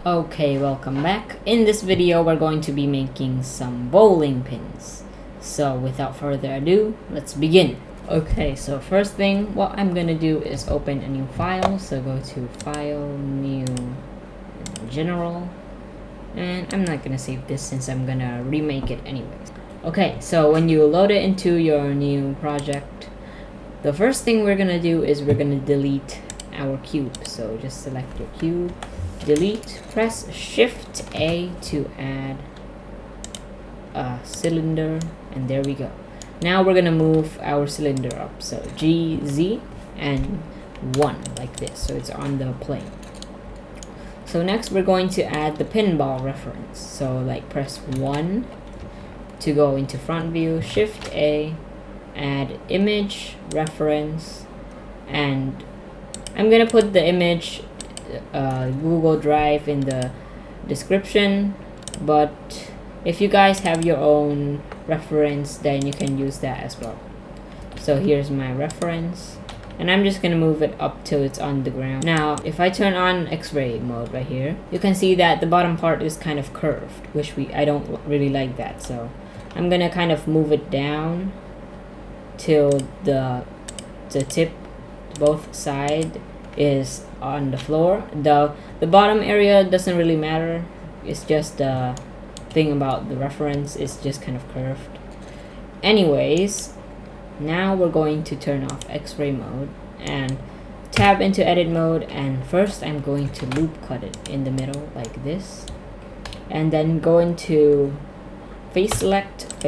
Okay, welcome back. In this video, we're going to be making some bowling pins. So without further ado, let's begin. Okay, so first thing, what I'm gonna do is open a new file. So go to File, New, General. And I'm not gonna save this since I'm gonna remake it anyways. Okay, so when you load it into your new project, the first thing we're gonna do is we're gonna delete our cube. So just select your cube, delete, press Shift A to add a cylinder, and there we go. Now we're gonna move our cylinder up. So G, Z, and 1 like this. So it's on the plane. So next we're going to add the pinball reference. So like press 1 to go into front view, Shift A, add image reference, and I'm gonna put the image Google Drive in the description, but if you guys have your own reference, then you can use that as well. So here's my reference, and I'm just gonna move it up till it's on the ground. Now if I turn on X-ray mode right here, you can see that the bottom part is kind of curved, which I don't really like that. So I'm gonna kind of move it down till the tip, both side is on the floor. The bottom area doesn't really matter. It's just the thing about the reference is just kind of curved. Anyways, now we're going to turn off X-ray mode and tab into edit mode, and first I'm going to loop cut it in the middle like this, and then go into face select,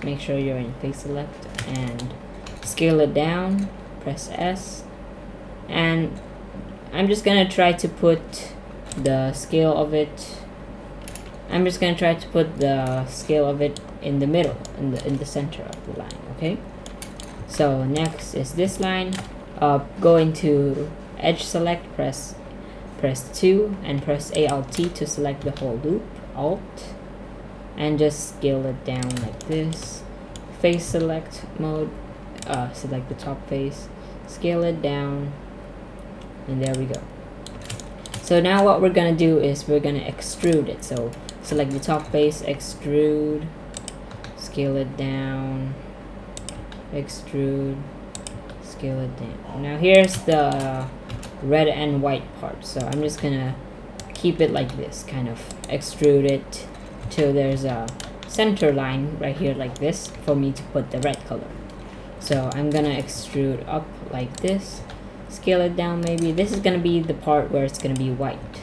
make sure you're in face select, and scale it down, press S, and I'm just gonna try to put the scale of it in the middle, in the center of the line. Okay, so next is this line. Go into edge select, press 2 and press Alt to select the whole loop, Alt, and just scale it down like this. Face select mode, select the top face, scale it down, and there we go. So now what we're gonna do is we're gonna extrude it. So select the top face, extrude, scale it down, extrude, scale it down. Now here's the red and white part, so I'm just gonna keep it like this, kind of extrude it till there's a center line right here like this for me to put the red color. So I'm gonna extrude up like this, scale it down. Maybe this is gonna be the part where it's gonna be white,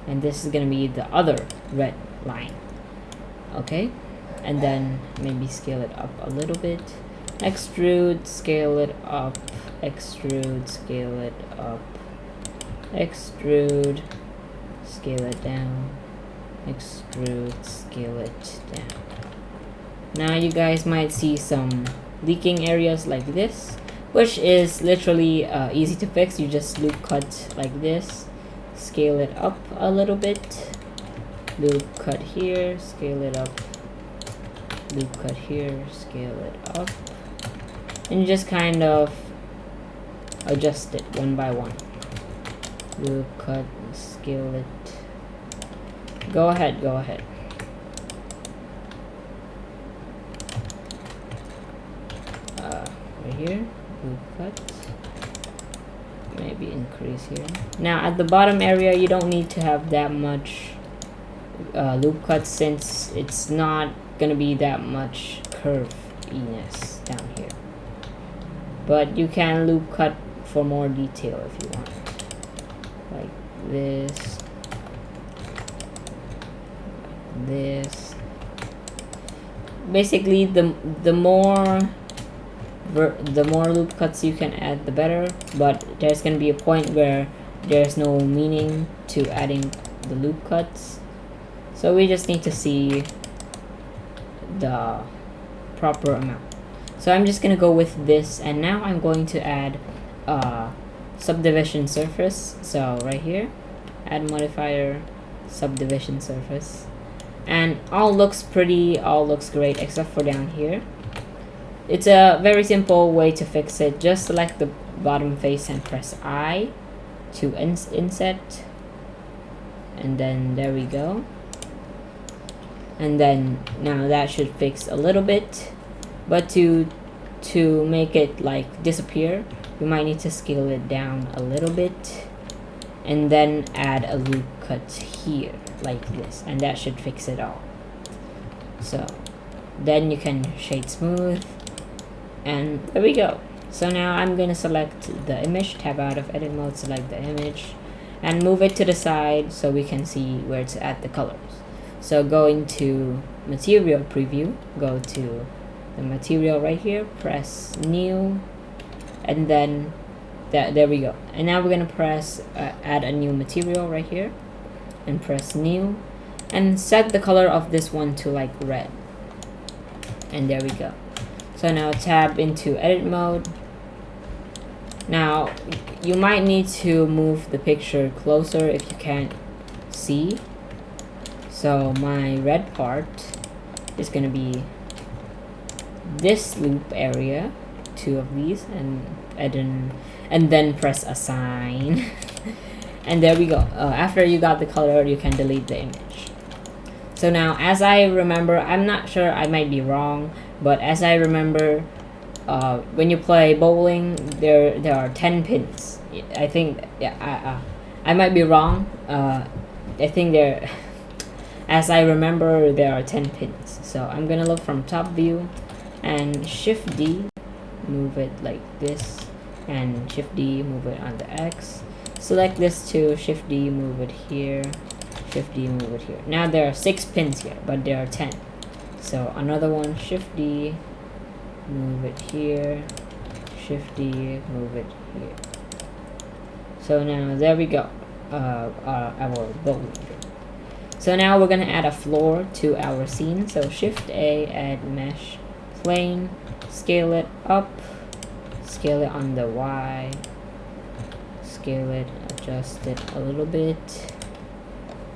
and this is gonna be the other red line. Okay, and then maybe scale it up a little bit, extrude, scale it up, extrude, scale it up, extrude, scale it down, extrude, scale it down. Now you guys might see some leaking areas like this, which is literally easy to fix. You just loop cut like this, scale it up a little bit, loop cut here, scale it up, loop cut here, scale it up, and you just kind of adjust it one by one. Loop cut, scale it. Go ahead. Right here, loop cut, maybe increase here. Now at the bottom area, you don't need to have that much loop cut, since it's not gonna be that much curviness down here, but you can loop cut for more detail if you want, like this, basically the more loop cuts you can add, the better, but there's gonna be a point where there's no meaning to adding the loop cuts, so we just need to see the proper amount. So I'm just gonna go with this, and now I'm going to add a subdivision surface. So right here, add modifier, subdivision surface, and all looks pretty, all looks great except for down here. It's a very simple way to fix it. Just select the bottom face and press I to inset, and then there we go. And then now that should fix a little bit, but to make it like disappear, you might need to scale it down a little bit, and then add a loop cut here like this, and that should fix it all. So then you can shade smooth, and there we go. So now I'm gonna select the image, tab out of edit mode, select the image, and move it to the side so we can see where it's at the colors. So go into material preview, go to the material right here, press new, and then there we go. And now we're gonna press add a new material right here, and press new, and set the color of this one to like red, and there we go. So now tab into edit mode. Now you might need to move the picture closer if you can't see. So my red part is gonna be this loop area, 2 of these, and then press assign. And there we go. After you got the color, you can delete the image. So now, as I remember, I'm not sure, I might be wrong, but as I remember, when you play bowling, there are 10 pins. I think, yeah, I might be wrong. I think there, as I remember, there are 10 pins. So I'm gonna look from top view, and Shift D, move it like this, and Shift D, move it on the X. Select this too, Shift D, move it here, Shift D, move it here. Now there are 6 pins here, but there are 10. So another one, Shift D, move it here, Shift D, move it here. So now there we go, our bowling pin. So now we're gonna add a floor to our scene. So Shift A, add mesh, plane, scale it up, scale it on the Y, scale it, adjust it a little bit,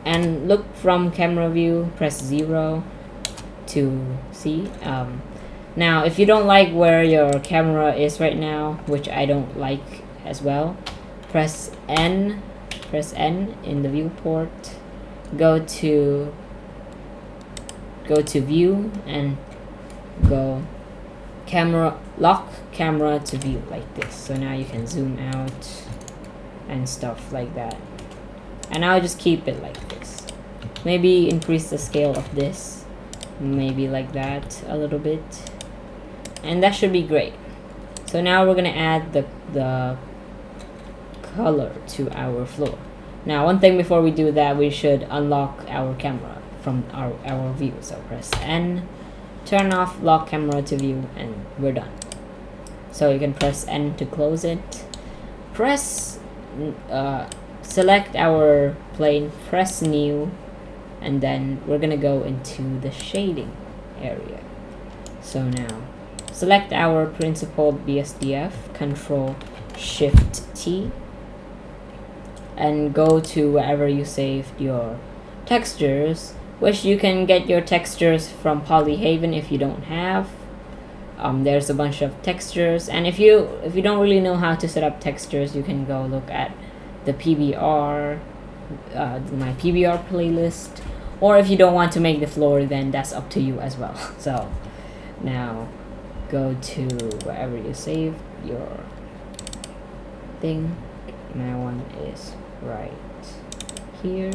and look from camera view, press 0 to see. Now if you don't like where your camera is right now, which I don't like as well, press N in the viewport, go to view, and go camera, lock camera to view like this. So now you can zoom out and stuff like that, and I'll just keep it like this. Maybe increase the scale of this, maybe like that a little bit, and that should be great. So now we're gonna add the color to our floor. Now one thing before we do that, we should unlock our camera from our view. So press N, turn off lock camera to view, and we're done. So you can press N to close it. Press select our plane, press new, and then we're gonna go into the shading area. So now select our principled BSDF, Control Shift T, and go to wherever you saved your textures, which you can get your textures from Polyhaven if you don't have. There's a bunch of textures, and if you don't really know how to set up textures, you can go look at the PBR, my PBR playlist, or if you don't want to make the floor, then that's up to you as well. So now go to wherever you saved your thing. My one is right here.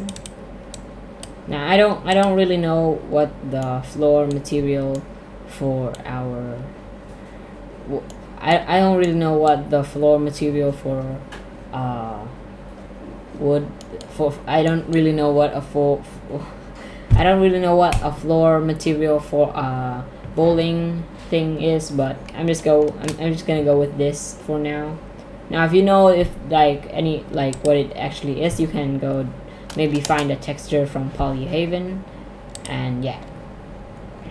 Now I don't really know what the floor material for our I don't really know what the floor material for wood for I don't really know what a floor material for bowling thing is, but I'm just gonna go with this for now. Now if you know if what it actually is, you can go maybe find a texture from Polyhaven, and yeah.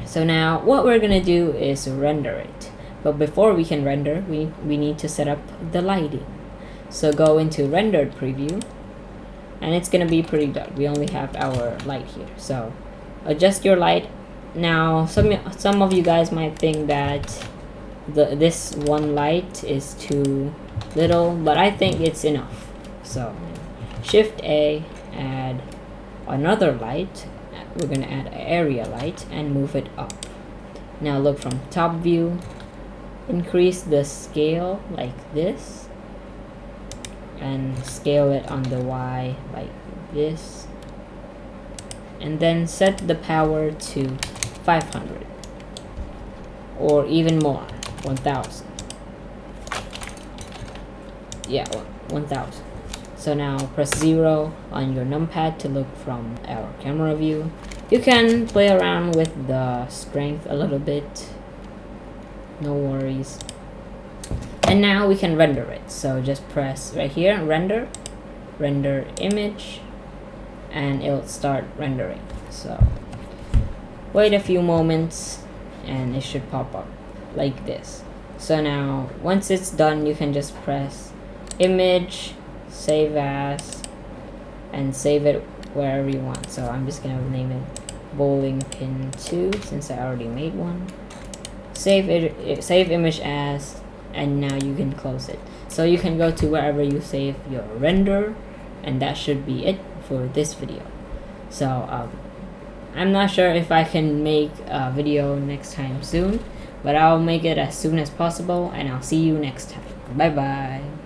So now what we're gonna do is render it, but before we can render, we need to set up the lighting. So go into rendered preview, and it's gonna be pretty dark. We only have our light here, so adjust your light. Now some of you guys might think that this one light is too little, but I think it's enough. So Shift A, add another light. We're gonna add an area light and move it up. Now look from top view, increase the scale like this, and scale it on the Y like this, and then set the power to 500 or even more, 1000. Yeah, 1000. So now press 0 on your numpad to look from our camera view. You can play around with the strength a little bit, no worries. And now we can render it. So just press right here, render image, and it'll start rendering. So wait a few moments and it should pop up like this. So now once it's done, you can just press image, save as, and save it wherever you want. So I'm just gonna name it bowling pin 2 since I already made one. Save image as, and now you can close it. So you can go to wherever you save your render, and that should be it for this video. So I'm not sure if I can make a video next time soon, but I'll make it as soon as possible, and I'll see you next time. Bye bye.